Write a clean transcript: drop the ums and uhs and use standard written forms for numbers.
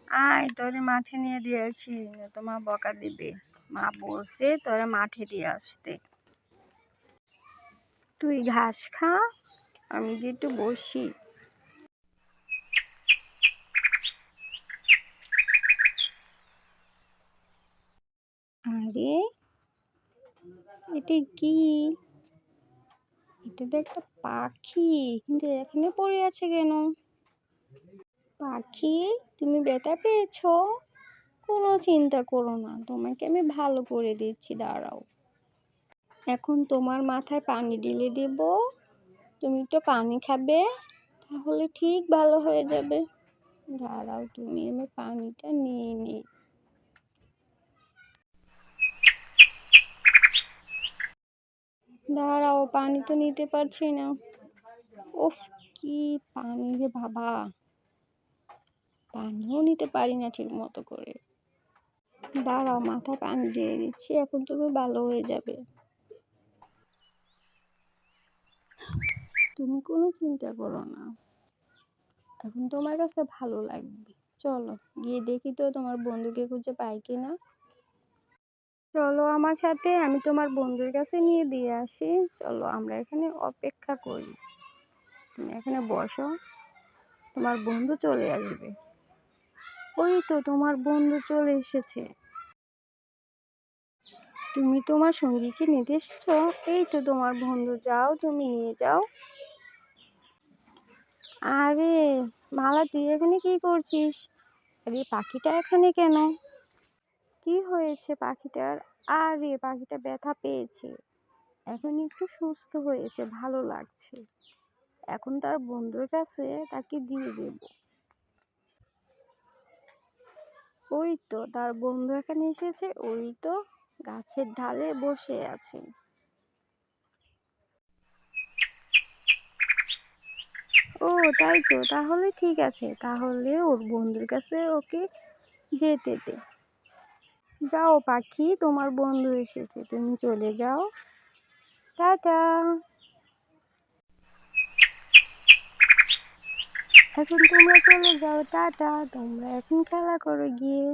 আয় তোরে মাঠে নিয়ে দিয়ে আসি, নয়তো মা বকা দিবে। মা বলছে তোরে মাঠে দিয়ে আসতে। তুই ঘাস খা, আমি গিয়ে একটু বসি। আরে এটা কি? এটা তো একটা পাখি, কিন্তু এখানে পড়ে আছে কেন? পাখি, তুমি ব্যথা পেয়েছো? কোনো চিন্তা করো না, তোমাকে আমি ভালো করে দিচ্ছি, দাঁড়াও। এখন তোমার মাথায় পানি ঢেলে দেব, তুমি একটু পানি খাবে, তাহলে ঠিক ভালো হয়ে যাবে। দাঁড়াও, তুমি আমি পানিটা নিয়ে নিই। দাঁড়াও, পানি তো নিতে পারছি না। উফ, কি পানি রে বাবা, পানিও নিতে পারি না ঠিক মতো করে। দাঁড়াও, মাথায় পানি দিয়ে দিচ্ছি, এখন তুমি ভালো হয়ে যাবে। তুমি কোনো চিন্তা করো না, এখন তোমার কাছে ভালো লাগবে। চলো গিয়ে দেখি তো তোমার বন্ধুকে খুঁজে পাই কিনা। চলো আমার সাথে, আমি তোমার বন্ধুর কাছে নিয়ে দিয়ে আসি। চলো আমরা এখানে অপেক্ষা করি, তুমি এখানে বসো, তোমার বন্ধু চলে আসবে। ওই তো তোমার বন্ধু চলে এসেছে। তুমি তোমার সঙ্গীকে নিতে এসেছো? এই তো তোমার বন্ধু, যাও তুমি নিয়ে যাও। আরে মালা, তুই এখানে কি করছিস? আরে পাখিটা এখানে কেন? কি হয়েছে পাখিটার? আরে পাখিটা ব্যথা পেয়েছে, এখন একটু সুস্থ হয়েছে, ভালো লাগছে। এখন তার বন্ধুর কাছে তাকে দিয়ে দেব। ওই তো তার বন্ধু এখানে এসেছে, ওই তো গাছের ঢালে বসে আছে। ও তাই তো, তাহলে ঠিক আছে, তাহলে ওর বন্ধুর কাছে ওকে যেতে দে। যাও পাখি, তোমার বন্ধু এসেছে, তুমি চলে যাও। টাটা। এখন তোমরা চলে যাও, টাটা, তোমরা এখন খেলা করো গিয়ে।